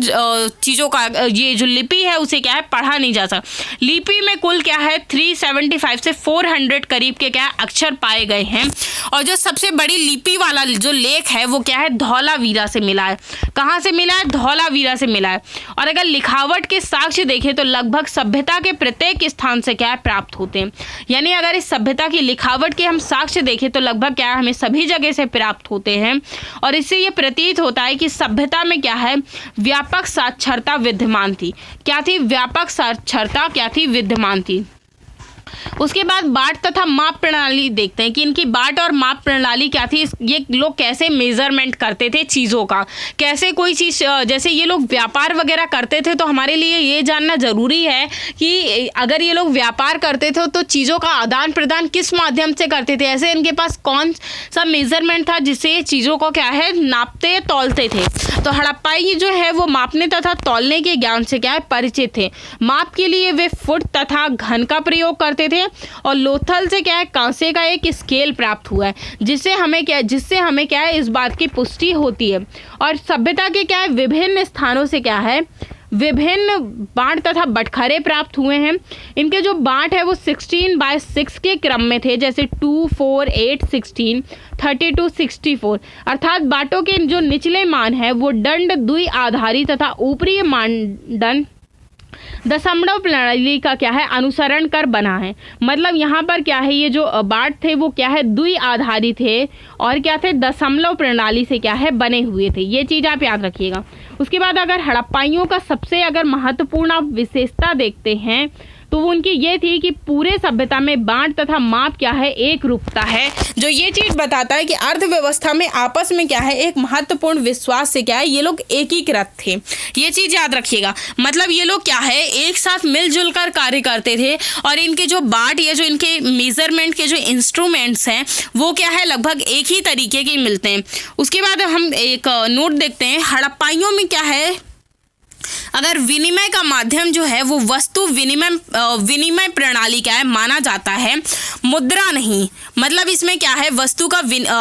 S1: चीज़ों का ये जो लिपि है उसे क्या है पढ़ा नहीं जा सकता। लिपि में कुल क्या है 375 से 400 करीब के क्या अक्षर पाए गए हैं। और जो सबसे बड़ी लिपि वाला जो लेख है वो क्या है धौलावीरा से मिला है। कहाँ से मिला है, धौलावीरा से मिला है। और अगर लिखावट के साक्ष्य देखें तो लगभग सभ्यता के प्रत्येक स्थान से क्या है प्राप्त होते हैं। यानी अगर इस सभ्यता की लिखावट के हम साक्ष्य देखें तो लगभग क्या है हमें सभी जगह से प्राप्त होते हैं। और इससे ये प्रतीत होता है कि सभ्यता में क्या है व्यापक साक्षरता विद्यमान थी। क्या थी, व्यापक साक्षरता क्या थी, विद्यमान थी। उसके बाद बाट तथा माप प्रणाली देखते हैं कि इनकी बाट और माप प्रणाली क्या थी। ये लोग कैसे मेजरमेंट करते थे चीज़ों का, कैसे कोई चीज़, जैसे ये लोग व्यापार वगैरह करते थे तो हमारे लिए ये जानना ज़रूरी है कि अगर ये लोग व्यापार करते थे तो चीज़ों का आदान प्रदान किस माध्यम से करते थे, ऐसे इनके पास कौन सा मेजरमेंट था जिससे चीज़ों को क्या है नापते तौलते थे। तो हड़प्पाई जो है वो मापने तथा तौलने के ज्ञान से क्या है परिचित थे। माप के लिए वे फुट तथा घन का प्रयोग करते थे। और लोथल से क्या है कांसे का एक स्केल प्राप्त हुआ है, जिससे हमें क्या है इस बात की पुष्टि होती है। और सभ्यता के क्या है विभिन्न स्थानों से क्या है विभिन्न बाट तथा बटखरे प्राप्त हुए हैं। इनके जो बाट है वो 16/6 के क्रम में थे, जैसे 2, 4, 8, 16, 32, 64। अर्थात बाटों के जो निचले मान है वो दंड द्वि आधारी तथा ऊपरी मानदंड दशमलव प्रणाली का क्या है अनुसरण कर बना है। मतलब यहाँ पर क्या है ये जो बाट थे वो क्या है द्वि आधारी थे और क्या थे दशमलव प्रणाली से क्या है बने हुए थे। ये चीज़ आप याद रखिएगा। उसके बाद अगर हड़प्पाइयों का सबसे अगर महत्वपूर्ण आप विशेषता देखते हैं तो वो उनकी ये थी कि पूरे सभ्यता में बांट तथा माप क्या है एक रूपता है, जो ये चीज़ बताता है कि अर्थव्यवस्था में आपस में क्या है एक महत्वपूर्ण विश्वास से क्या है ये लोग एकीकृत थे। ये चीज़ याद रखिएगा। मतलब ये लोग क्या है एक साथ मिलजुल कर कार्य करते थे और इनके जो बाट या जो इनके मेजरमेंट के जो इंस्ट्रूमेंट्स हैं वो क्या है लगभग एक ही तरीके के मिलते हैं। उसके बाद हम एक नोट देखते हैं हड़प्पाइयों में क्या है अगर विनिमय का माध्यम जो है वो वस्तु विनिमय प्रणाली क्या है माना जाता है, मुद्रा नहीं। मतलब इसमें क्या है वस्तु का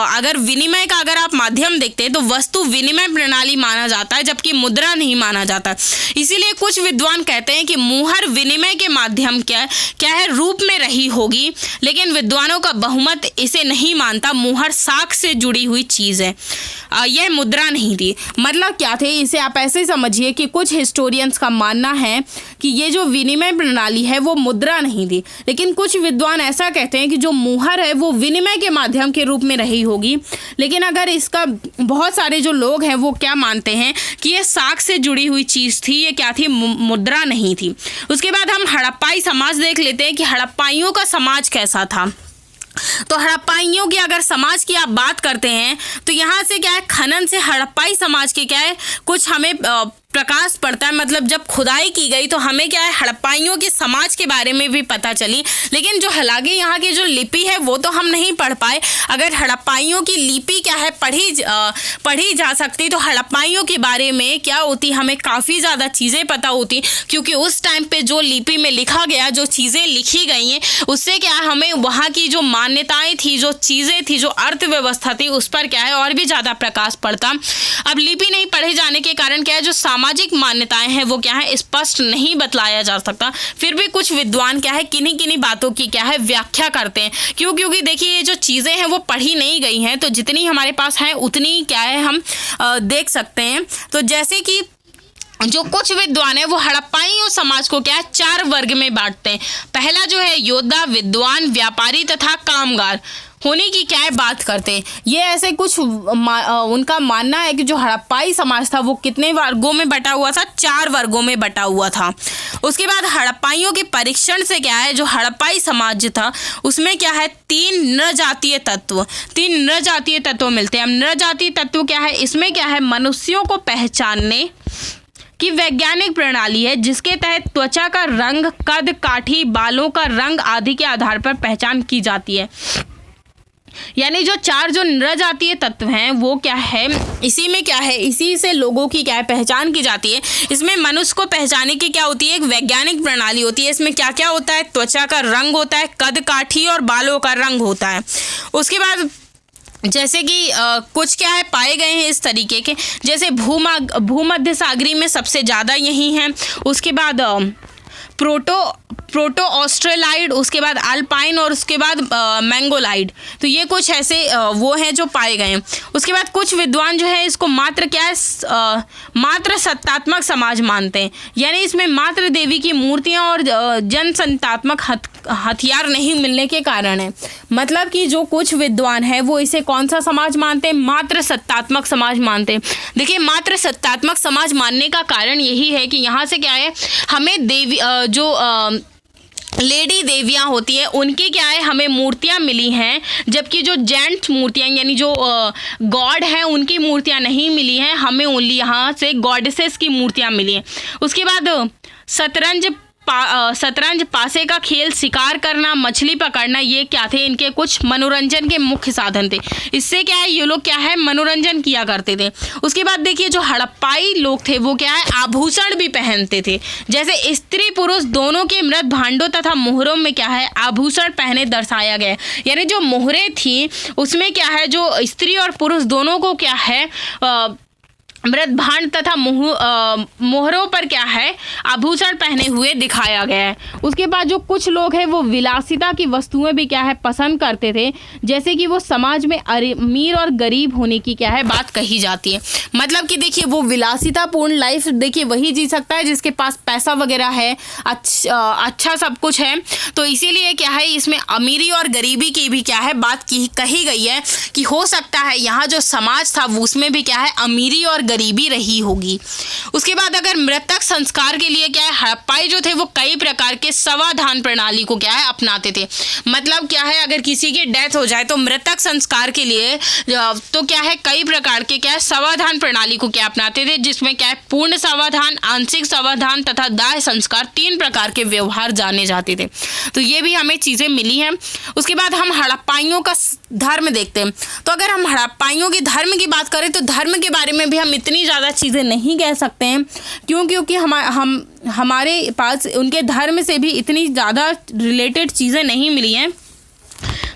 S1: अगर विनिमय का अगर आप माध्यम देखते हैं तो वस्तु विनिमय प्रणाली माना जाता है, जबकि मुद्रा नहीं माना जाता। इसीलिए कुछ विद्वान कहते हैं कि मुहर विनिमय के माध्यम क्या है रूप में रही होगी, लेकिन विद्वानों का बहुमत इसे नहीं मानता। मुहर साख से जुड़ी हुई चीज़ है, यह मुद्रा नहीं थी। मतलब क्या थे इसे आप ऐसे समझिए कि कुछ हिस्टोरियंस का मानना है कि ये जो विनिमय प्रणाली है वो मुद्रा नहीं थी, लेकिन कुछ विद्वान ऐसा कहते हैं कि जो मुहर है वो विनिमय के माध्यम के रूप में रही होगी। लेकिन अगर इसका बहुत सारे जो लोग हैं वो क्या मानते हैं कि ये साख से जुड़ी हुई चीज़ थी, ये क्या थी मुद्रा नहीं थी। उसके बाद हम हड़प्पाई समाज देख लेते हैं कि हड़प्पाइयों का समाज कैसा था। तो हड़प्पाइयों की अगर समाज की आप बात करते हैं तो यहाँ से क्या है, खनन से हड़प्पाई समाज के क्या है कुछ हमें प्रकाश पड़ता है। मतलब जब खुदाई की गई तो हमें क्या है हड़प्पाइयों के समाज के बारे में भी पता चली। लेकिन जो हालांकि यहाँ की जो लिपि है वो तो हम नहीं पढ़ पाए। अगर हड़प्पाइयों की लिपि क्या है पढ़ी जा सकती तो हड़प्पाइयों के बारे में क्या होती, हमें काफ़ी ज़्यादा चीज़ें पता होती, क्योंकि उस टाइम पे जो लिपि में लिखा गया, जो चीज़ें लिखी गई हैं उससे क्या है हमें वहाँ की जो मान्यताएँ थी, जो चीज़ें थी, जो अर्थव्यवस्था थी उस पर क्या है और भी ज़्यादा प्रकाश पड़ता। अब लिपि नहीं पढ़े जाने के कारण क्या है जो सामाजिक मान्यताएं हैं वो क्या है स्पष्ट नहीं बतलाया जा सकता। फिर भी कुछ विद्वान क्या है किन्हीं किन्हीं बातों की क्या है व्याख्या करते हैं। क्योंकि देखिए ये जो चीज़ें हैं वो पढ़ी नहीं गई हैं, तो जितनी हमारे पास है उतनी क्या है हम देख सकते हैं। तो जैसे कि जो कुछ विद्वान है वो हड़प्पाई समाज को क्या है 4 वर्ग में बांटते हैं। पहला जो है योद्धा, विद्वान, व्यापारी तथा कामगार होने की क्या है बात करते हैं। ये ऐसे कुछ उनका मानना है कि जो हड़प्पाई समाज था वो कितने वर्गों में बटा हुआ था, 4 वर्गों में बटा हुआ था। उसके बाद हड़प्पाइयों के परीक्षण से क्या है जो हड़प्पाई समाज था उसमें क्या है 3 नृजातीय तत्व मिलते हैं। अब नृजातीय तत्व क्या है, इसमें क्या है मनुष्यों को पहचानने की वैज्ञानिक प्रणाली है जिसके तहत त्वचा का रंग, कद, काठी, बालों का रंग आदि के आधार पर पहचान की जाती है। यानी जो 4 जो नृजातीय तत्व हैं वो क्या है, इसी में क्या है, इसी से लोगों की क्या है पहचान की जाती है। इसमें मनुष्य को पहचानने की क्या होती है, एक वैज्ञानिक प्रणाली होती है। इसमें क्या क्या होता है, त्वचा का रंग होता है, कद, काठी और बालों का रंग होता है। उसके बाद जैसे कि कुछ क्या है पाए गए हैं इस तरीके के, जैसे भूमध्य सागरीय में सबसे ज़्यादा यही हैं। उसके बाद प्रोटो ऑस्ट्रेलाइड, उसके बाद अल्पाइन और उसके बाद मैंगोलाइड। तो ये कुछ ऐसे वो हैं जो पाए गए हैं। उसके बाद कुछ विद्वान जो है इसको मात्र क्या है मात्र सत्तात्मक समाज मानते हैं। यानी इसमें मात्र देवी की मूर्तियां और जनसंतात्मक हथियार नहीं मिलने के कारण है। मतलब कि जो कुछ विद्वान है वो इसे कौन सा समाज मानते हैं, मात्र सत्तात्मक समाज मानते हैं। देखिए मात्र सत्तात्मक समाज मानने का कारण यही है कि यहाँ से क्या है हमें देवी लेडी देवियाँ होती है उनकी क्या है हमें मूर्तियाँ मिली हैं, जबकि जो जेंट्स मूर्तियाँ यानी जो गॉड हैं उनकी मूर्तियाँ नहीं मिली हैं। हमें ओनली यहाँ से गॉडेसेस की मूर्तियाँ मिली हैं। उसके बाद शतरंज, पासे का खेल, शिकार करना, मछली पकड़ना, ये क्या थे इनके कुछ मनोरंजन के मुख्य साधन थे। इससे क्या है ये लोग क्या है मनोरंजन किया करते थे। उसके बाद देखिए जो हड़प्पाई लोग थे वो क्या है आभूषण भी पहनते थे। जैसे स्त्री पुरुष दोनों के मृत भांडों तथा मोहरों में क्या है आभूषण पहने दर्शाया गया। यानी जो मोहरें थी उसमें क्या है जो स्त्री और पुरुष दोनों को क्या है मृत भांड तथा मोहरों पर क्या है आभूषण पहने हुए दिखाया गया है। उसके बाद जो कुछ लोग हैं वो विलासिता की वस्तुएं भी क्या है पसंद करते थे। जैसे कि वो समाज में अमीर और गरीब होने की क्या है बात कही जाती है। मतलब कि देखिए वो विलासितापूर्ण लाइफ देखिए वही जी सकता है जिसके पास पैसा वगैरह है, अच्छा सब कुछ है। तो इसीलिए क्या है इसमें अमीरी और गरीबी की भी क्या है बात कही गई है कि हो सकता है यहाँ जो समाज था वो उसमें भी क्या है अमीरी और गरीबी रही होगी। उसके बाद अगर मृतक संस्कार के लिए क्या है हड़प्पाई जो थे वो कई प्रकार के समाधान प्रणाली को क्या है अपनाते थे। मतलब क्या है अगर किसी की डेथ हो जाए तो मृतक संस्कार के लिए तो क्या है कई प्रकार के क्या है समाधान प्रणाली को क्या अपनाते थे, जिसमें क्या है पूर्ण समाधान, आंशिक समाधान तथा दाह संस्कार 3 प्रकार के व्यवहार जाने जाते थे। तो ये भी हमें चीज़ें मिली हैं। उसके बाद हम हड़प्पाइयों का धर्म देखते हैं। तो अगर हम हड़प्पाइयों के धर्म की बात करें तो धर्म के बारे में भी हम इतनी ज़्यादा चीज़ें नहीं कह सकते हैं क्योंकि हमारे पास उनके धर्म से भी इतनी ज़्यादा रिलेटेड चीज़ें नहीं मिली हैं।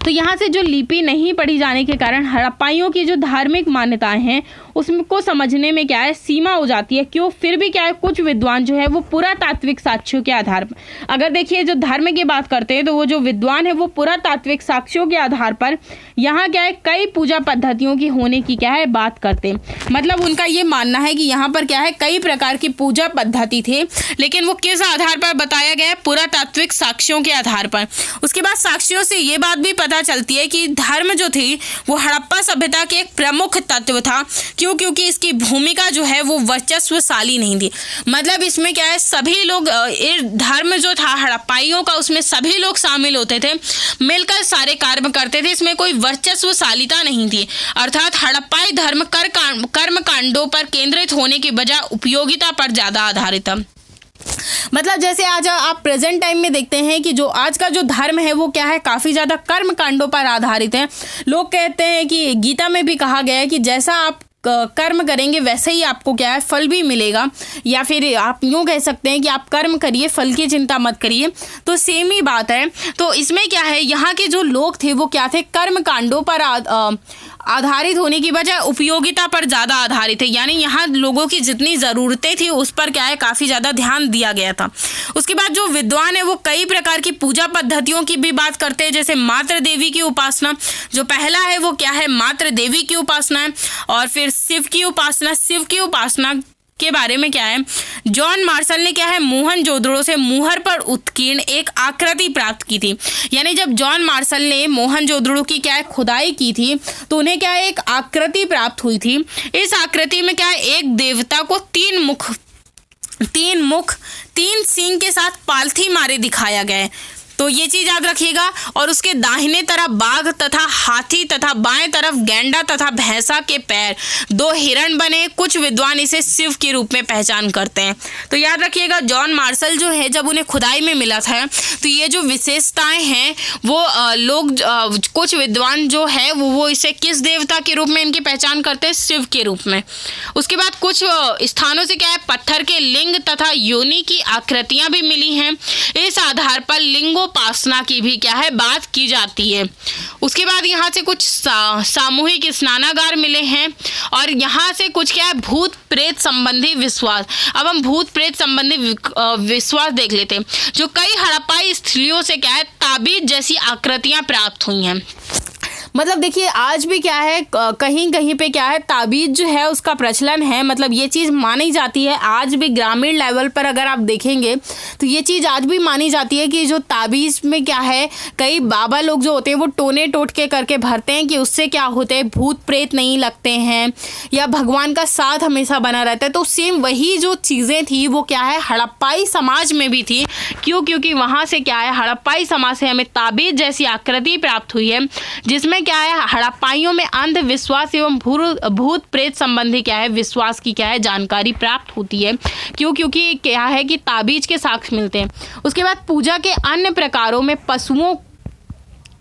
S1: तो यहाँ से जो लिपि नहीं पढ़ी जाने के कारण हड़प्पाइयों की जो धार्मिक मान्यताएं हैं उसको समझने में क्या है सीमा हो जाती है। क्यों, फिर भी क्या है कुछ विद्वान जो है वो पुरातात्विक साक्ष्यों के आधार पर, अगर देखिए जो धर्म की बात करते हैं तो वो जो विद्वान है वो पुरातात्विक साक्ष्यों के आधार पर यहाँ क्या है कई पूजा पद्धतियों की होने की क्या है बात करते हैं। मतलब उनका ये मानना है कि यहाँ पर क्या है कई प्रकार की पूजा पद्धति थे, लेकिन वो किस आधार पर बताया गया है, पुरातात्विक साक्ष्यों के आधार पर। उसके बाद साक्ष्यों से ये बात भी पता चलती है कि धर्म जो थी वो हड़प्पा सभ्यता के एक प्रमुख तत्व था, क्योंकि इसकी भूमिका जो है वो वर्चस्वशाली नहीं थी। मतलब इसमें क्या है, सभी लोग धर्म जो था हड़प्पाइयों का, उसमें सभी लोग शामिल होते थे, मिलकर सारे कार्य करते थे, इसमें कोई वर्चस्वशालिता नहीं थी। अर्थात हड़प्पाई धर्म कर्म कांडों पर केंद्रित होने की बजाय उपयोगिता पर ज़्यादा आधारित था। मतलब जैसे आज आप प्रेजेंट टाइम में देखते हैं कि जो आज का जो धर्म है वो क्या है, काफ़ी ज़्यादा कर्म कांडों पर आधारित है। लोग कहते हैं कि गीता में भी कहा गया है कि जैसा आप कर्म करेंगे वैसे ही आपको क्या है, फल भी मिलेगा, या फिर आप यूँ कह सकते हैं कि आप कर्म करिए, फल की चिंता मत करिए। तो सेम ही बात है। तो इसमें क्या है, यहाँ के जो लोग थे वो क्या थे, कर्म कांडों पर आधारित होने की बजाय उपयोगिता पर ज़्यादा आधारित है। यानी यहाँ लोगों की जितनी ज़रूरतें थी उस पर क्या है, काफ़ी ज़्यादा ध्यान दिया गया था। उसके बाद जो विद्वान है वो कई प्रकार की पूजा पद्धतियों की भी बात करते हैं, जैसे मातृ देवी की उपासना। जो पहला है वो क्या है, मातृ देवी की उपासना है। और फिर शिव की उपासना के बारे में क्या है, जॉन मार्शल ने क्या है, मोहनजोदड़ो से मुहर पर उत्कीर्ण एक आकृति प्राप्त की थी। यानी जब जॉन मार्शल ने मोहनजोदड़ो की क्या है, खुदाई की थी, तो उन्हें क्या है, एक आकृति प्राप्त हुई थी। इस आकृति में क्या है, एक देवता को तीन मुख, तीन सींग के साथ पालथी मारे दिखाया गया है। तो ये चीज़ याद रखिएगा। और उसके दाहिने तरफ बाघ तथा हाथी तथा बाएं तरफ गैंडा तथा भैंसा के पैर, 2 हिरण बने। कुछ विद्वान इसे शिव के रूप में पहचान करते हैं। तो याद रखिएगा, जॉन मार्शल जो है जब उन्हें खुदाई में मिला था, तो ये जो विशेषताएं हैं वो कुछ विद्वान जो है वो इसे किस देवता के रूप में इनकी पहचान करते हैं, शिव के रूप में। उसके बाद कुछ स्थानों से क्या है, पत्थर के लिंग तथा योनि की आकृतियां भी मिली हैं। इस आधार पर लिंगोपासना की भी क्या है, बात की जाती है। उसके बाद यहाँ से कुछ सामूहिक स्नानागार मिले हैं। और यहाँ से कुछ क्या है, भूत प्रेत संबंधी विश्वास। अब हम भूत प्रेत संबंधी विश्वास देख लेते हैं। जो कई हड़प्पाई स्थलियों से क्या है, ताबीज जैसी आकृतियां प्राप्त हुई हैं। मतलब देखिए, आज भी क्या है, कहीं कहीं पे क्या है, ताबीज जो है उसका प्रचलन है। मतलब ये चीज़ मानी जाती है आज भी, ग्रामीण लेवल पर अगर आप देखेंगे तो ये चीज़ आज भी मानी जाती है कि जो ताबीज़ में क्या है, कई बाबा लोग जो होते हैं वो टोने टोटके करके भरते हैं कि उससे क्या होते हैं, भूत प्रेत नहीं लगते हैं या भगवान का साथ हमेशा बना रहता है। तो सेम वही जो चीज़ें थी वो क्या है, हड़प्पाई समाज में भी थी। क्योंकि वहाँ से क्या है, हड़प्पाई समाज से हमें ताबीज जैसी आकृति प्राप्त हुई है, जिसमें क्या है, हड़प्पाइयों में अंधविश्वास एवं भूत प्रेत संबंधी क्या है, विश्वास की क्या है, जानकारी प्राप्त होती है। क्योंकि क्या है कि ताबीज के साक्ष्य मिलते हैं। उसके बाद पूजा के अन्य प्रकारों में पशुओं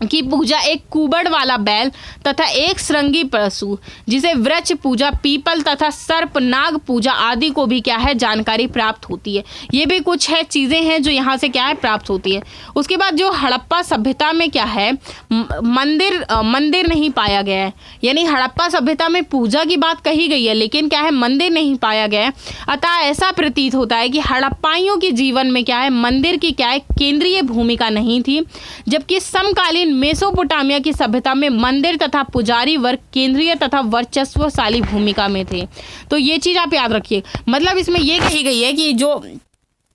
S1: की पूजा, एक कुबड़ वाला बैल तथा एक श्रृंगी पशु जिसे वृक्ष पूजा, पीपल तथा सर्प नाग पूजा आदि को भी क्या है, जानकारी प्राप्त होती है। ये भी कुछ है चीज़ें हैं जो यहाँ से क्या है, प्राप्त होती है। उसके बाद जो हड़प्पा सभ्यता में क्या है, मंदिर नहीं पाया गया है। यानी हड़प्पा सभ्यता में पूजा की बात कही गई है लेकिन क्या है, मंदिर नहीं पाया गया है। अतः ऐसा प्रतीत होता है कि हड़प्पाइयों के जीवन में क्या है, मंदिर की क्या है, केंद्रीय भूमिका नहीं थी। जबकि समकालीन मेसोपोटामिया की सभ्यता में मंदिर तथा पुजारी वर्ग केंद्रीय तथा वर्चस्वशाली भूमिका में थे। तो ये चीज़ आप याद रखिए। मतलब इसमें ये कही गई है कि जो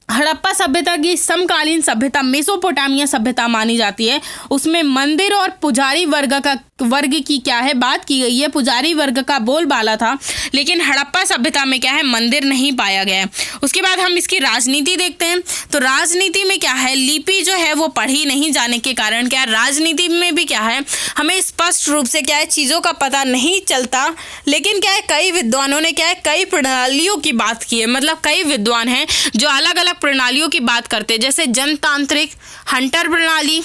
S1: हड़प्पा सभ्यता की समकालीन सभ्यता मेसोपोटामिया सभ्यता मानी जाती है, उसमें मंदिर और पुजारी वर्ग की क्या है, बात की गई है। पुजारी वर्ग का बोलबाला था, लेकिन हड़प्पा सभ्यता में क्या है, मंदिर नहीं पाया गया है। उसके बाद हम इसकी राजनीति देखते हैं। तो राजनीति में क्या है, लिपि जो है वो पढ़ी नहीं जाने के कारण क्या है, राजनीति में भी क्या है, हमें स्पष्ट रूप से क्या है, चीज़ों का पता नहीं चलता। लेकिन क्या है, कई विद्वानों ने क्या है, कई प्रणालियों की बात की है। मतलब कई विद्वान हैं जो अलग अलग प्रणालियों की बात करते हैं, जैसे जनतांत्रिक, हंटर प्रणाली,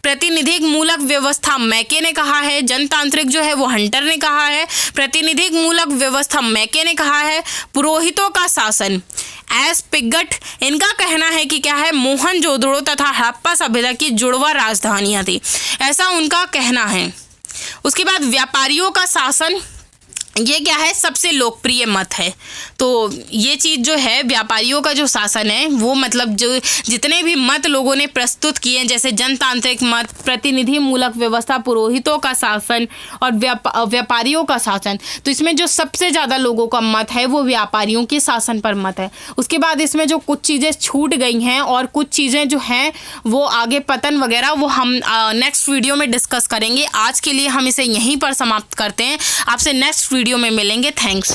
S1: प्रतिनिधिक मूलक व्यवस्था मैके ने कहा है। जनतांत्रिक जो है वो हंटर ने कहा है, प्रतिनिधिक मूलक व्यवस्था मैके ने कहा है। पुरोहितों का शासन एस पिगट, इनका कहना है कि क्या है, मोहनजोदड़ो तथा हड़प्पा सभ्यता की जुड़वा राजधानियां थी, ऐसा उनका कहना है। उसके बाद व्यापारियों का शासन, ये क्या है, सबसे लोकप्रिय मत है। तो ये चीज़ जो है, व्यापारियों का जो शासन है वो मतलब जो जितने भी मत लोगों ने प्रस्तुत किए हैं, जैसे जनतांत्रिक मत, प्रतिनिधि मूलक व्यवस्था, पुरोहितों का शासन और व्यापारियों का शासन, तो इसमें जो सबसे ज़्यादा लोगों का मत है वो व्यापारियों के शासन पर मत है। उसके बाद इसमें जो कुछ चीज़ें छूट गई हैं और कुछ चीज़ें जो हैं वो आगे पतन वगैरह, वो हम नेक्स्ट वीडियो में डिस्कस करेंगे। आज के लिए हम इसे यहीं पर समाप्त करते हैं। आपसे नेक्स्ट वीडियो वीडियो में मिलेंगे। थैंक्स।